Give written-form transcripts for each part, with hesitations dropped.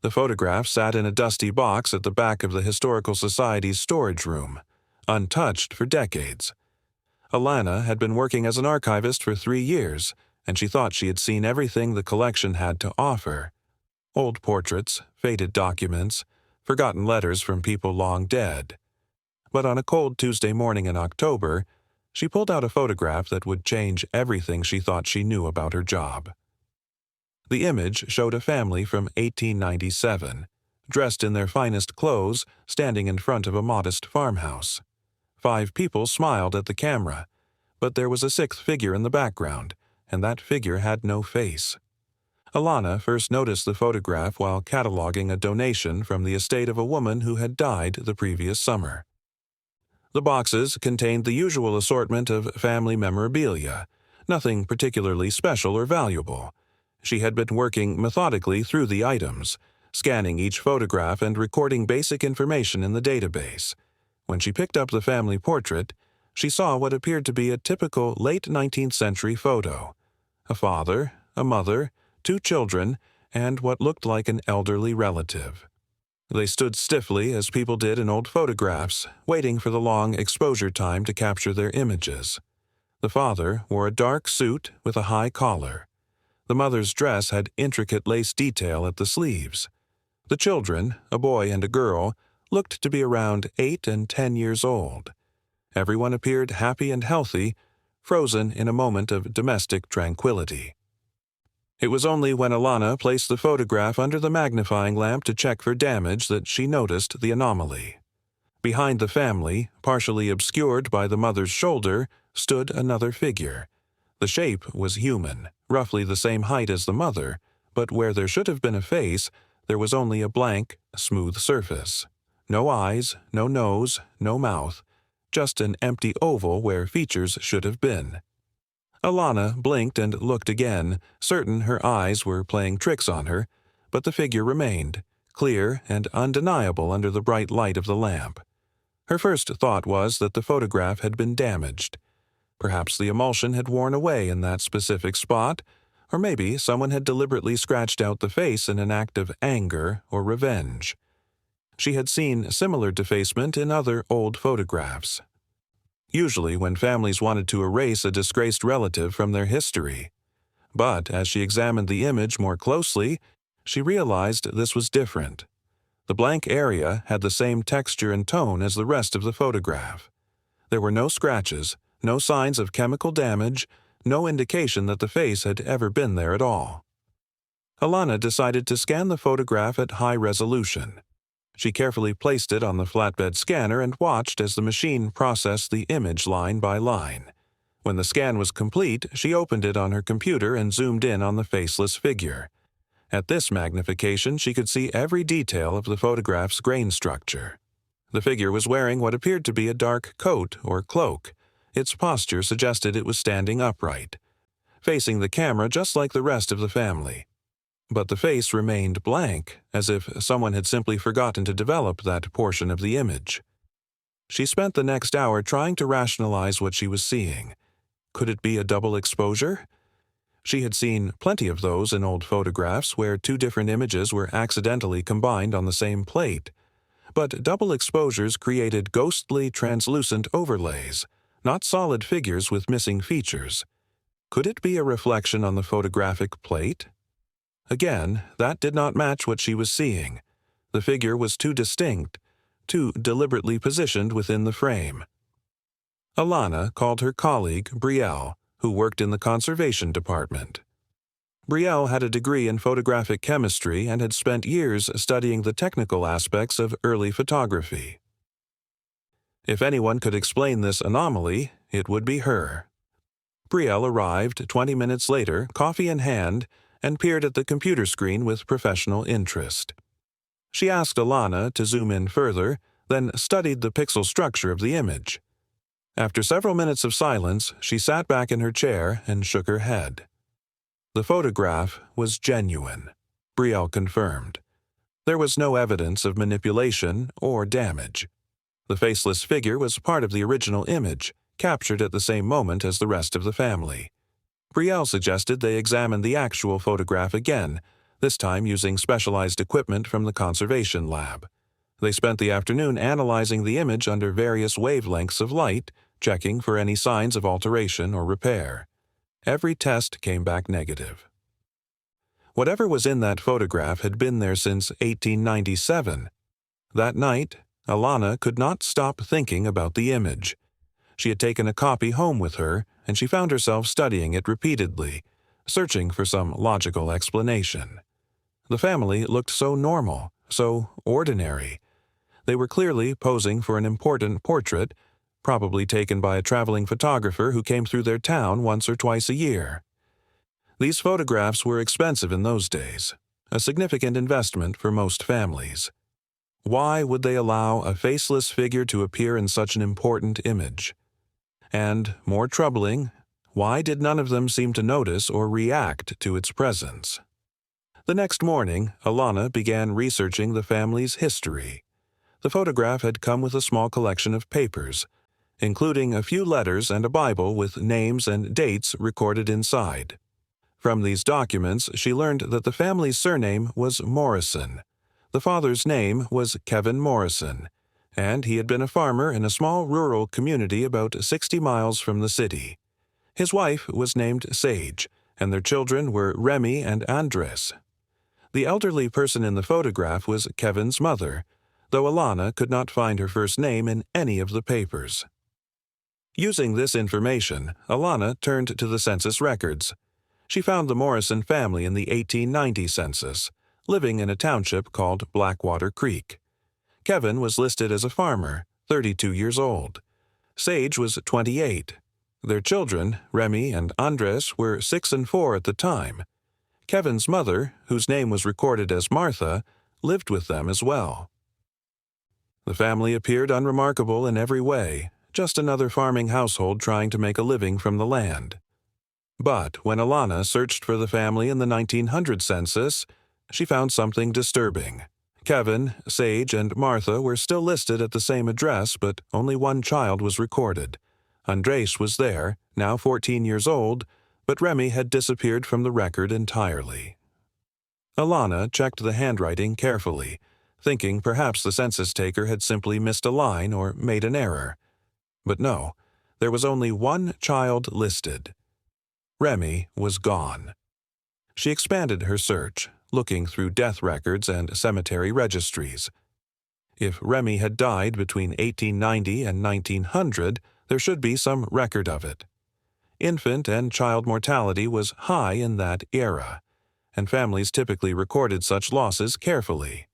The photograph sat in a dusty box at the back of the Historical Society's storage room, untouched for decades. Alana had been working as an archivist for 3 years, and she thought she had seen everything the collection had to offer. Old portraits, faded documents, forgotten letters from people long dead. But on a cold Tuesday morning in October, she pulled out a photograph that would change everything she thought she knew about her job. The image showed a family from 1897, dressed in their finest clothes, standing in front of a modest farmhouse. 5 people smiled at the camera, but there was a 6th figure in the background, and that figure had no face. Alana first noticed the photograph while cataloging a donation from the estate of a woman who had died the previous summer. The boxes contained the usual assortment of family memorabilia, nothing particularly special or valuable. She had been working methodically through the items, scanning each photograph and recording basic information in the database. When she picked up the family portrait, she saw what appeared to be a typical late 19th century photo. A father, a mother, 2 children, and what looked like an elderly relative. They stood stiffly as people did in old photographs, waiting for the long exposure time to capture their images. The father wore a dark suit with a high collar. The mother's dress had intricate lace detail at the sleeves. The children, a boy and a girl, looked to be around 8 and 10 years old. Everyone appeared happy and healthy, frozen in a moment of domestic tranquility. It was only when Alana placed the photograph under the magnifying lamp to check for damage that she noticed the anomaly. Behind the family, partially obscured by the mother's shoulder, stood another figure. The shape was human, roughly the same height as the mother, but where there should have been a face, there was only a blank, smooth surface. No eyes, no nose, no mouth, just an empty oval where features should have been. Alana blinked and looked again, certain her eyes were playing tricks on her, but the figure remained, clear and undeniable under the bright light of the lamp. Her first thought was that the photograph had been damaged. Perhaps the emulsion had worn away in that specific spot, or maybe someone had deliberately scratched out the face in an act of anger or revenge. She had seen similar defacement in other old photographs. Usually when families wanted to erase a disgraced relative from their history. But as she examined the image more closely, she realized this was different. The blank area had the same texture and tone as the rest of the photograph. There were no scratches, no signs of chemical damage, no indication that the face had ever been there at all. Alana decided to scan the photograph at high resolution. She carefully placed it on the flatbed scanner and watched as the machine processed the image line by line. When the scan was complete, she opened it on her computer and zoomed in on the faceless figure. At this magnification, she could see every detail of the photograph's grain structure. The figure was wearing what appeared to be a dark coat or cloak. Its posture suggested it was standing upright, facing the camera just like the rest of the family. But the face remained blank, as if someone had simply forgotten to develop that portion of the image. She spent the next hour trying to rationalize what she was seeing. Could it be a double exposure? She had seen plenty of those in old photographs where 2 different images were accidentally combined on the same plate. But double exposures created ghostly, translucent overlays, not solid figures with missing features. Could it be a reflection on the photographic plate? Again, that did not match what she was seeing. The figure was too distinct, too deliberately positioned within the frame. Alana called her colleague, Brielle, who worked in the conservation department. Brielle had a degree in photographic chemistry and had spent years studying the technical aspects of early photography. If anyone could explain this anomaly, it would be her. Brielle arrived 20 minutes later, coffee in hand, and peered at the computer screen with professional interest. She asked Alana to zoom in further, then studied the pixel structure of the image. After several minutes of silence, she sat back in her chair and shook her head. The photograph was genuine, Brielle confirmed. There was no evidence of manipulation or damage. The faceless figure was part of the original image, captured at the same moment as the rest of the family. Brielle suggested they examine the actual photograph again, this time using specialized equipment from the conservation lab. They spent the afternoon analyzing the image under various wavelengths of light, checking for any signs of alteration or repair. Every test came back negative. Whatever was in that photograph had been there since 1897. That night, Alana could not stop thinking about the image. She had taken a copy home with her, and she found herself studying it repeatedly, searching for some logical explanation. The family looked so normal, so ordinary. They were clearly posing for an important portrait, probably taken by a traveling photographer who came through their town once or twice a year. These photographs were expensive in those days, a significant investment for most families. Why would they allow a faceless figure to appear in such an important image? And, more troubling, why did none of them seem to notice or react to its presence? The next morning, Alana began researching the family's history. The photograph had come with a small collection of papers, including a few letters and a Bible with names and dates recorded inside. From these documents, she learned that the family's surname was Morrison. The father's name was Kevin Morrison, and he had been a farmer in a small rural community about 60 miles from the city. His wife was named Sage, and their children were Remy and Andres. The elderly person in the photograph was Kevin's mother, though Alana could not find her first name in any of the papers. Using this information, Alana turned to the census records. She found the Morrison family in the 1890 census, living in a township called Blackwater Creek. Kevin was listed as a farmer, 32 years old. Sage was 28. Their children, Remy and Andres, were 6 and 4 at the time. Kevin's mother, whose name was recorded as Martha, lived with them as well. The family appeared unremarkable in every way, just another farming household trying to make a living from the land. But when Alana searched for the family in the 1900 census, she found something disturbing. Kevin, Sage, and Martha were still listed at the same address, but only one child was recorded. Andres was there, now 14 years old, but Remy had disappeared from the record entirely. Alana checked the handwriting carefully, thinking perhaps the census taker had simply missed a line or made an error. But no, there was only one child listed. Remy was gone. She expanded her search, looking through death records and cemetery registries. If Remy had died between 1890 and 1900, there should be some record of it. Infant and child mortality was high in that era, and families typically recorded such losses carefully.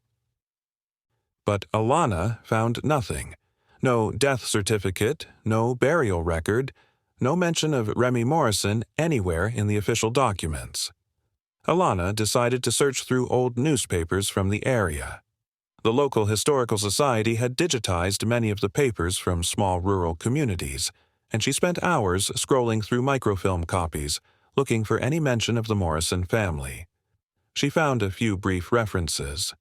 But Alana found nothing. No death certificate, no burial record, no mention of Remy Morrison anywhere in the official documents. Alana decided to search through old newspapers from the area. The local historical society had digitized many of the papers from small rural communities, and she spent hours scrolling through microfilm copies, looking for any mention of the Morrison family. She found a few brief references.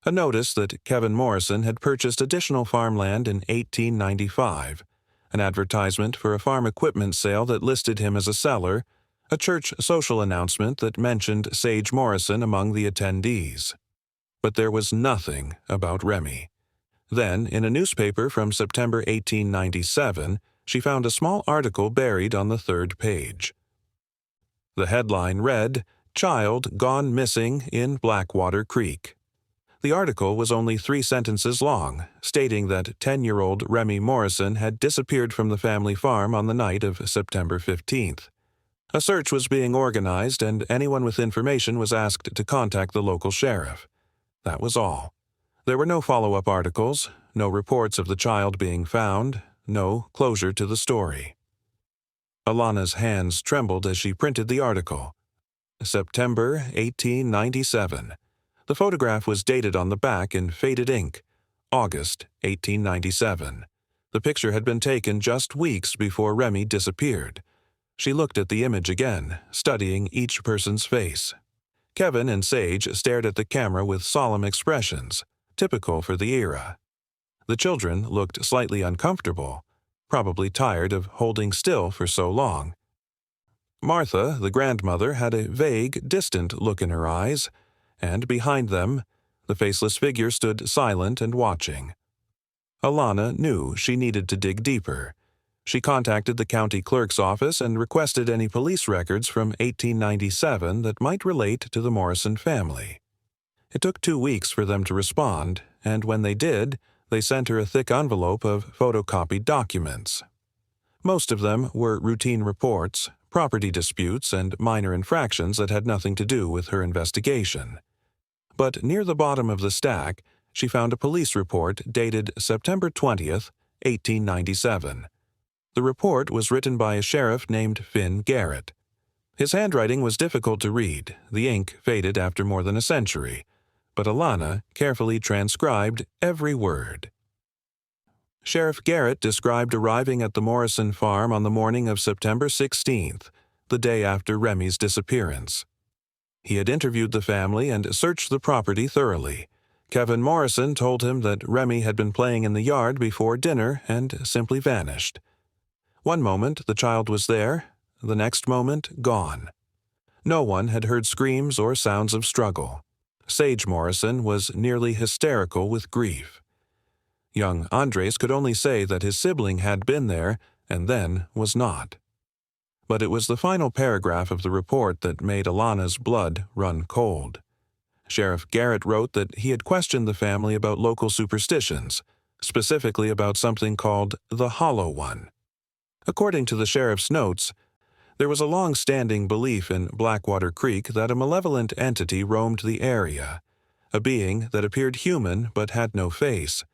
A notice that Kevin Morrison had purchased additional farmland in 1895, an advertisement for a farm equipment sale that listed him as a seller, a church social announcement that mentioned Sage Morrison among the attendees. But there was nothing about Remy. Then, in a newspaper from September 1897, she found a small article buried on the third page. The headline read, "Child Gone Missing in Blackwater Creek." The article was only 3 sentences long, stating that 10-year-old Remy Morrison had disappeared from the family farm on the night of September 15th. A search was being organized, and anyone with information was asked to contact the local sheriff. That was all. There were no follow-up articles, no reports of the child being found, no closure to the story. Alana's hands trembled as she printed the article. September 1897. The photograph was dated on the back in faded ink, August 1897. The picture had been taken just weeks before Remy disappeared. She looked at the image again, studying each person's face. Kevin and Sage stared at the camera with solemn expressions, typical for the era. The children looked slightly uncomfortable, probably tired of holding still for so long. Martha, the grandmother, had a vague, distant look in her eyes, and behind them, the faceless figure stood silent and watching. Alana knew she needed to dig deeper. She contacted the county clerk's office and requested any police records from 1897 that might relate to the Morrison family. It took 2 weeks for them to respond, and when they did, they sent her a thick envelope of photocopied documents. Most of them were routine reports, property disputes, and minor infractions that had nothing to do with her investigation. But near the bottom of the stack, she found a police report dated September 20th, 1897. The report was written by a sheriff named Finn Garrett. His handwriting was difficult to read, the ink faded after more than a century, but Alana carefully transcribed every word. Sheriff Garrett described arriving at the Morrison farm on the morning of September 16th, the day after Remy's disappearance. He had interviewed the family and searched the property thoroughly. Kevin Morrison told him that Remy had been playing in the yard before dinner and simply vanished. One moment the child was there, the next moment gone. No one had heard screams or sounds of struggle. Sage Morrison was nearly hysterical with grief. Young Andres could only say that his sibling had been there and then was not. But it was the final paragraph of the report that made Alana's blood run cold. Sheriff Garrett wrote that he had questioned the family about local superstitions, specifically about something called the Hollow One. According to the sheriff's notes, there was a long-standing belief in Blackwater Creek that a malevolent entity roamed the area, a being that appeared human but had no face.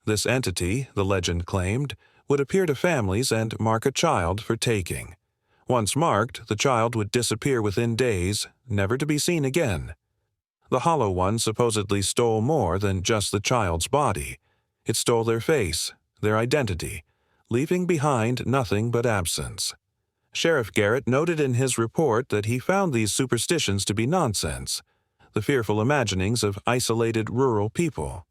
This entity, the legend claimed, would appear to families and mark a child for taking. Once marked, the child would disappear within days, never to be seen again. The Hollow One supposedly stole more than just the child's body. It stole their face, their identity, leaving behind nothing but absence. Sheriff Garrett noted in his report that he found these superstitions to be nonsense, the fearful imaginings of isolated rural people.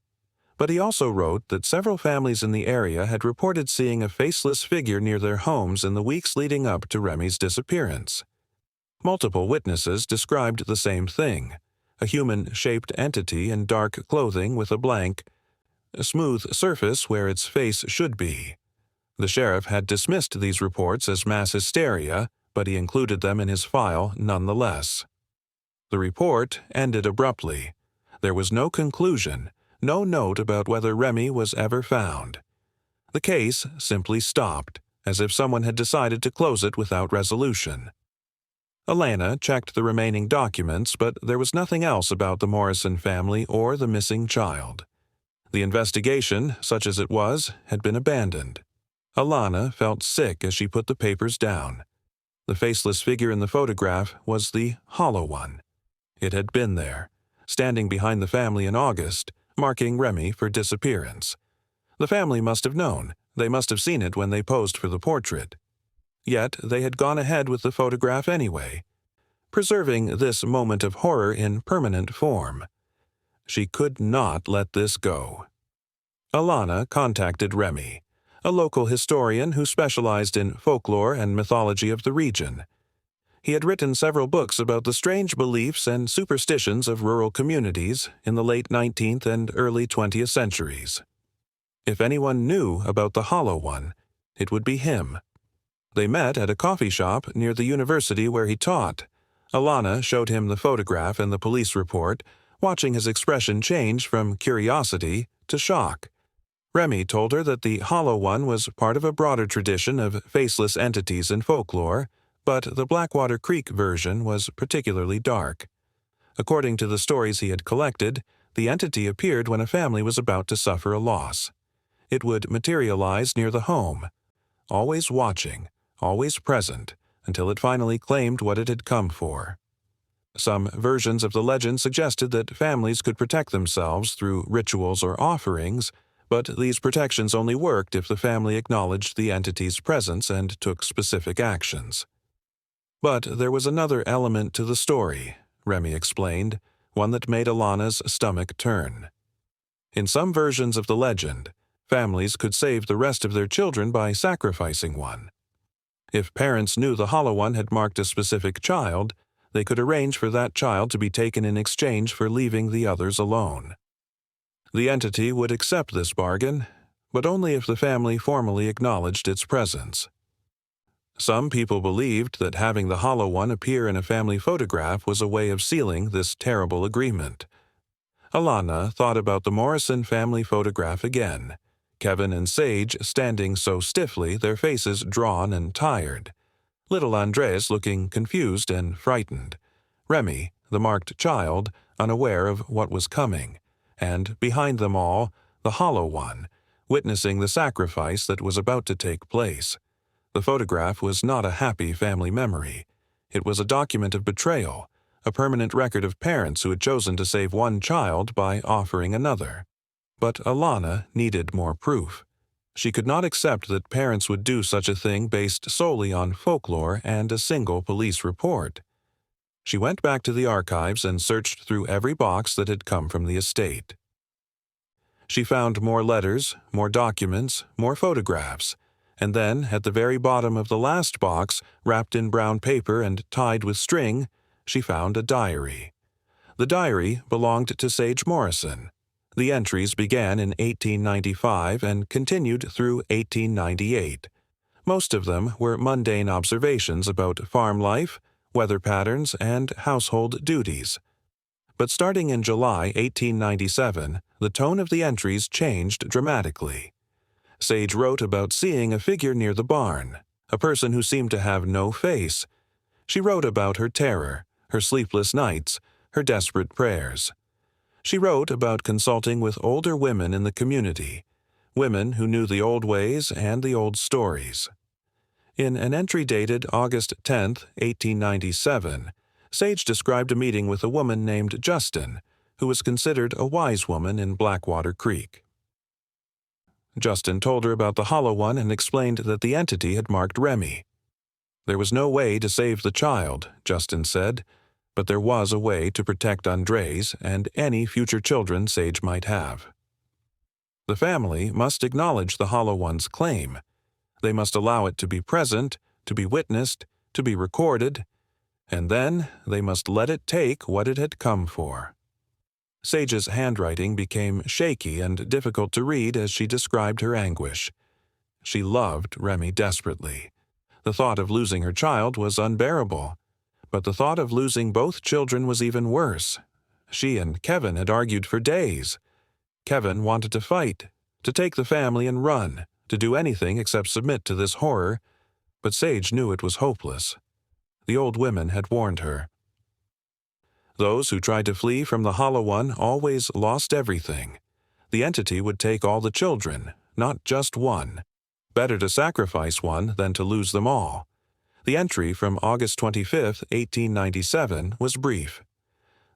But he also wrote that several families in the area had reported seeing a faceless figure near their homes in the weeks leading up to Remy's disappearance. Multiple witnesses described the same thing, a human-shaped entity in dark clothing with a smooth surface where its face should be. The sheriff had dismissed these reports as mass hysteria, but he included them in his file nonetheless. The report ended abruptly. There was no conclusion, no note about whether Remy was ever found. The case simply stopped, as if someone had decided to close it without resolution. Alana checked the remaining documents, but there was nothing else about the Morrison family or the missing child. The investigation, such as it was, had been abandoned. Alana felt sick as she put the papers down. The faceless figure in the photograph was the Hollow One. It had been there, standing behind the family in August, marking Remy for disappearance. The family must have known. They must have seen it when they posed for the portrait. Yet they had gone ahead with the photograph anyway, preserving this moment of horror in permanent form. She could not let this go. Alana contacted Remy, a local historian who specialized in folklore and mythology of the region. He had written several books about the strange beliefs and superstitions of rural communities in the late 19th and early 20th centuries. If anyone knew about the Hollow One, it would be him. They met at a coffee shop near the university where he taught. Alana showed him the photograph and the police report, watching his expression change from curiosity to shock. Remy told her that the Hollow One was part of a broader tradition of faceless entities in folklore, but the Blackwater Creek version was particularly dark. According to the stories he had collected, the entity appeared when a family was about to suffer a loss. It would materialize near the home, always watching, always present, until it finally claimed what it had come for. Some versions of the legend suggested that families could protect themselves through rituals or offerings, but these protections only worked if the family acknowledged the entity's presence and took specific actions. But there was another element to the story, Remy explained, one that made Alana's stomach turn. In some versions of the legend, families could save the rest of their children by sacrificing one. If parents knew the Hollow One had marked a specific child, They could arrange for that child to be taken in exchange for leaving the others alone. The entity would accept this bargain, but only if the family formally acknowledged its presence. Some people believed that having the Hollow One appear in a family photograph was a way of sealing this terrible agreement. Alana thought about the Morrison family photograph again. Kevin and Sage standing so stiffly, their faces drawn and tired. Little Andres looking confused and frightened. Remy, the marked child, unaware of what was coming. And, behind them all, the Hollow One, witnessing the sacrifice that was about to take place. The photograph was not a happy family memory. It was a document of betrayal, a permanent record of parents who had chosen to save one child by offering another. But Alana needed more proof. She could not accept that parents would do such a thing based solely on folklore and a single police report. She went back to the archives and searched through every box that had come from the estate. She found more letters, more documents, more photographs, and then, at the very bottom of the last box, wrapped in brown paper and tied with string, she found a diary. The diary belonged to Sage Morrison. The entries began in 1895 and continued through 1898. Most of them were mundane observations about farm life, weather patterns, and household duties. But starting in July 1897, the tone of the entries changed dramatically. Sage wrote about seeing a figure near the barn, a person who seemed to have no face. She wrote about her terror, her sleepless nights, her desperate prayers. She wrote about consulting with older women in the community, women who knew the old ways and the old stories. In an entry dated August 10, 1897, Sage described a meeting with a woman named Justin, who was considered a wise woman in Blackwater Creek. Justin told her about the Hollow One and explained that the entity had marked Remy. There was no way to save the child, Justin said, but there was a way to protect Andres and any future children Sage might have. The family must acknowledge the Hollow One's claim. They must allow it to be present, to be witnessed, to be recorded, and then they must let it take what it had come for. Sage's handwriting became shaky and difficult to read as she described her anguish. She loved Remy desperately. The thought of losing her child was unbearable, but the thought of losing both children was even worse. She and Kevin had argued for days. Kevin wanted to fight, to take the family and run, to do anything except submit to this horror, but Sage knew it was hopeless. The old women had warned her. Those who tried to flee from the Hollow One always lost everything. The entity would take all the children, not just one. Better to sacrifice one than to lose them all. The entry from August 25, 1897, was brief.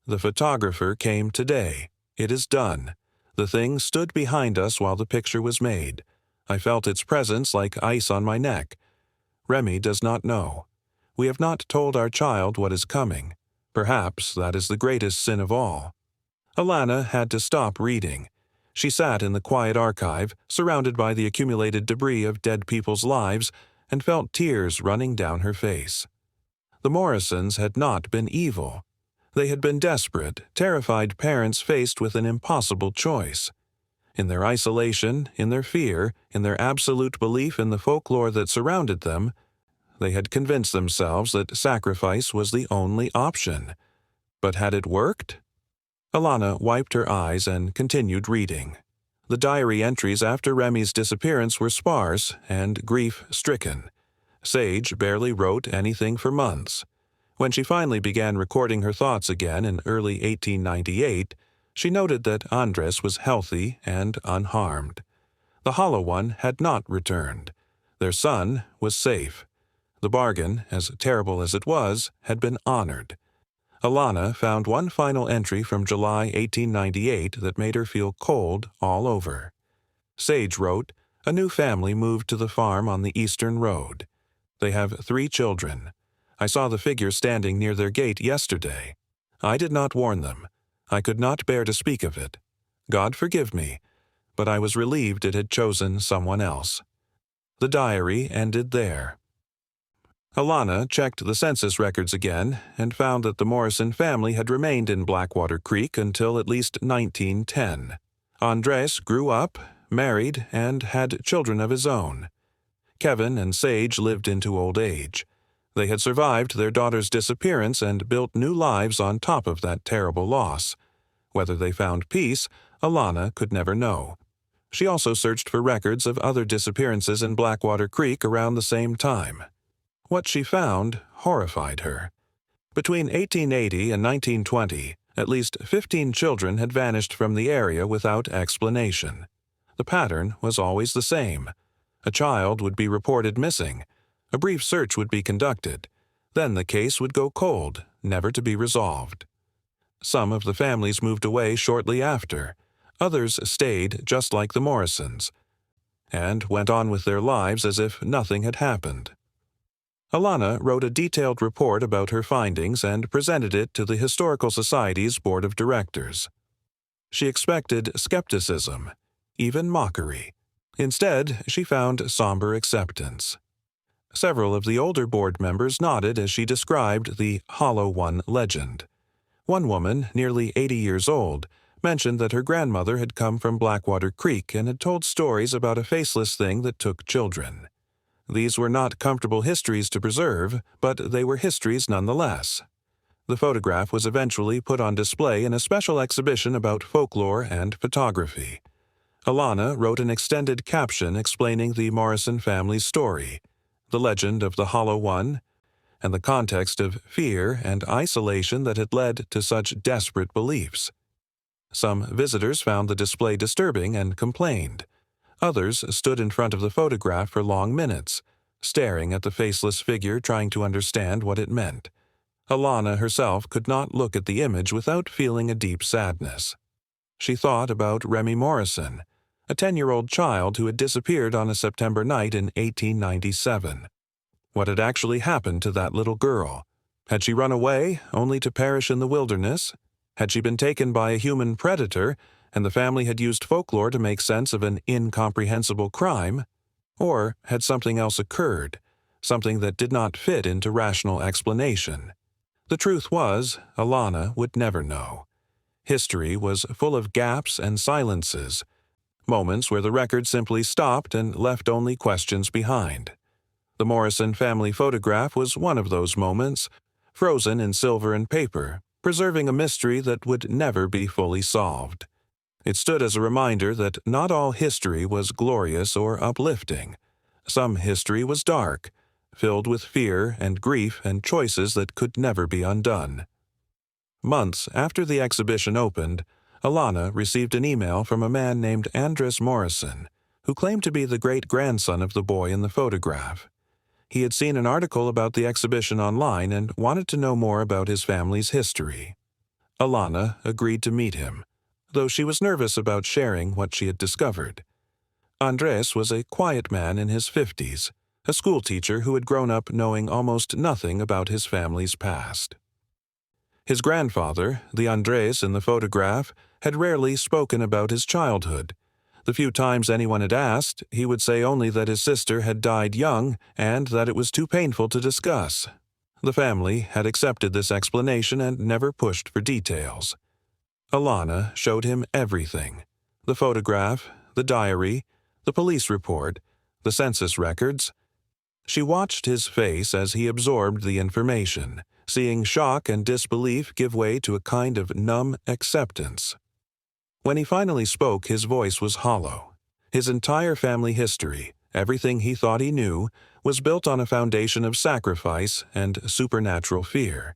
The photographer came today. It is done. The thing stood behind us while the picture was made. I felt its presence like ice on my neck. Remy does not know. We have not told our child what is coming. Perhaps that is the greatest sin of all. Alana had to stop reading. She sat in the quiet archive, surrounded by the accumulated debris of dead people's lives, and felt tears running down her face. The Morrisons had not been evil. They had been desperate, terrified parents faced with an impossible choice. In their isolation, in their fear, in their absolute belief in the folklore that surrounded them, they had convinced themselves that sacrifice was the only option. But had it worked? Alana wiped her eyes and continued reading. The diary entries after Remy's disappearance were sparse and grief-stricken. Sage barely wrote anything for months. When she finally began recording her thoughts again in early 1898, she noted that Andres was healthy and unharmed. The Hollow One had not returned. Their son was safe. The bargain, as terrible as it was, had been honored. Alana found one final entry from July 1898 that made her feel cold all over. Sage wrote, "A new family moved to the farm on the Eastern Road. They have 3 children. I saw the figure standing near their gate yesterday. I did not warn them. I could not bear to speak of it. God forgive me, but I was relieved it had chosen someone else." The diary ended there. Alana checked the census records again and found that the Morrison family had remained in Blackwater Creek until at least 1910. Andres grew up, married, and had children of his own. Kevin and Sage lived into old age. They had survived their daughter's disappearance and built new lives on top of that terrible loss. Whether they found peace, Alana could never know. She also searched for records of other disappearances in Blackwater Creek around the same time. What she found horrified her. Between 1880 and 1920, at least 15 children had vanished from the area without explanation. The pattern was always the same. A child would be reported missing. A brief search would be conducted. Then the case would go cold, never to be resolved. Some of the families moved away shortly after. Others stayed just like the Morrisons, and went on with their lives as if nothing had happened. Alana wrote a detailed report about her findings and presented it to the Historical Society's Board of Directors. She expected skepticism, even mockery. Instead, she found somber acceptance. Several of the older board members nodded as she described the Hollow One legend. One woman, nearly 80 years old, mentioned that her grandmother had come from Blackwater Creek and had told stories about a faceless thing that took children. These were not comfortable histories to preserve, but they were histories nonetheless. The photograph was eventually put on display in a special exhibition about folklore and photography. Alana wrote an extended caption explaining the Morrison family's story, the legend of the Hollow One, and the context of fear and isolation that had led to such desperate beliefs. Some visitors found the display disturbing and complained. Others stood in front of the photograph for long minutes, staring at the faceless figure trying to understand what it meant. Alana herself could not look at the image without feeling a deep sadness. She thought about Remy Morrison, a 10-year-old child who had disappeared on a September night in 1897. What had actually happened to that little girl? Had she run away, only to perish in the wilderness? Had she been taken by a human predator, and the family had used folklore to make sense of an incomprehensible crime? Or had something else occurred, something that did not fit into rational explanation? The truth was, Alana would never know. History was full of gaps and silences, moments where the record simply stopped and left only questions behind. The Morrison family photograph was one of those moments, frozen in silver and paper, preserving a mystery that would never be fully solved. It stood as a reminder that not all history was glorious or uplifting. Some history was dark, filled with fear and grief and choices that could never be undone. Months after the exhibition opened, Alana received an email from a man named Andres Morrison, who claimed to be the great-grandson of the boy in the photograph. He had seen an article about the exhibition online and wanted to know more about his family's history. Alana agreed to meet him, though she was nervous about sharing what she had discovered. Andres was a quiet man in his 50s, a schoolteacher who had grown up knowing almost nothing about his family's past. His grandfather, the Andres in the photograph, had rarely spoken about his childhood. The few times anyone had asked, he would say only that his sister had died young and that it was too painful to discuss. The family had accepted this explanation and never pushed for details. Alana showed him everything: the photograph, the diary, the police report, the census records. She watched his face as he absorbed the information, seeing shock and disbelief give way to a kind of numb acceptance. When he finally spoke, his voice was hollow. His entire family history, everything he thought he knew, was built on a foundation of sacrifice and supernatural fear.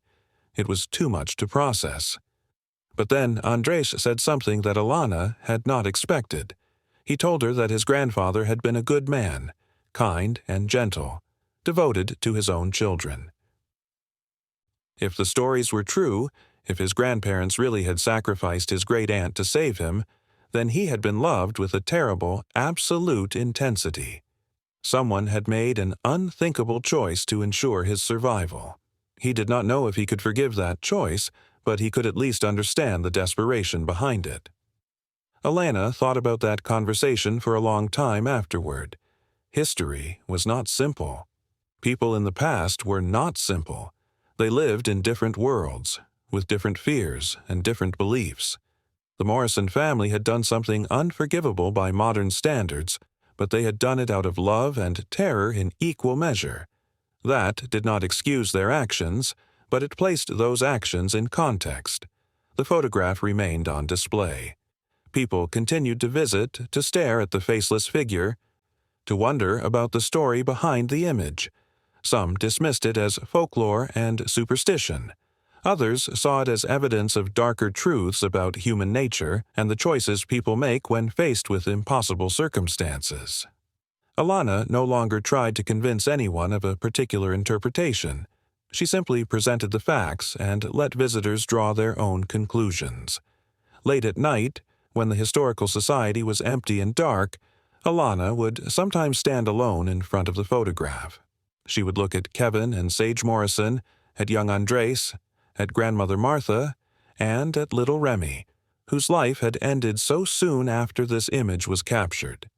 It was too much to process. But then Andres said something that Alana had not expected. He told her that his grandfather had been a good man, kind and gentle, devoted to his own children. If the stories were true, if his grandparents really had sacrificed his great-aunt to save him, then he had been loved with a terrible, absolute intensity. Someone had made an unthinkable choice to ensure his survival. He did not know if he could forgive that choice, but he could at least understand the desperation behind it. Alana thought about that conversation for a long time afterward. History was not simple. People in the past were not simple. They lived in different worlds, with different fears and different beliefs. The Morrison family had done something unforgivable by modern standards, but they had done it out of love and terror in equal measure. That did not excuse their actions, but it placed those actions in context. The photograph remained on display. People continued to visit, to stare at the faceless figure, to wonder about the story behind the image. Some dismissed it as folklore and superstition. Others saw it as evidence of darker truths about human nature and the choices people make when faced with impossible circumstances. Alana no longer tried to convince anyone of a particular interpretation. She simply presented the facts and let visitors draw their own conclusions. Late at night, when the Historical Society was empty and dark, Alana would sometimes stand alone in front of the photograph. She would look at Kevin and Sage Morrison, at young Andres, at Grandmother Martha, and at little Remy, whose life had ended so soon after this image was captured.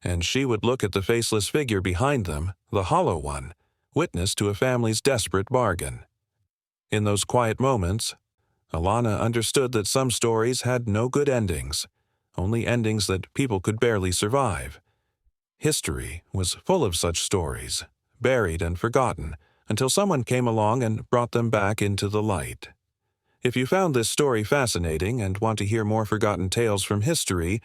And she would look at the faceless figure behind them, the hollow one, witness to a family's desperate bargain. In those quiet moments, Alana understood that some stories had no good endings, only endings that people could barely survive. History was full of such stories, buried and forgotten, until someone came along and brought them back into the light. If you found this story fascinating and want to hear more forgotten tales from history,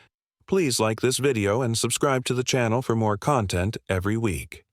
please like this video and subscribe to the channel for more content every week.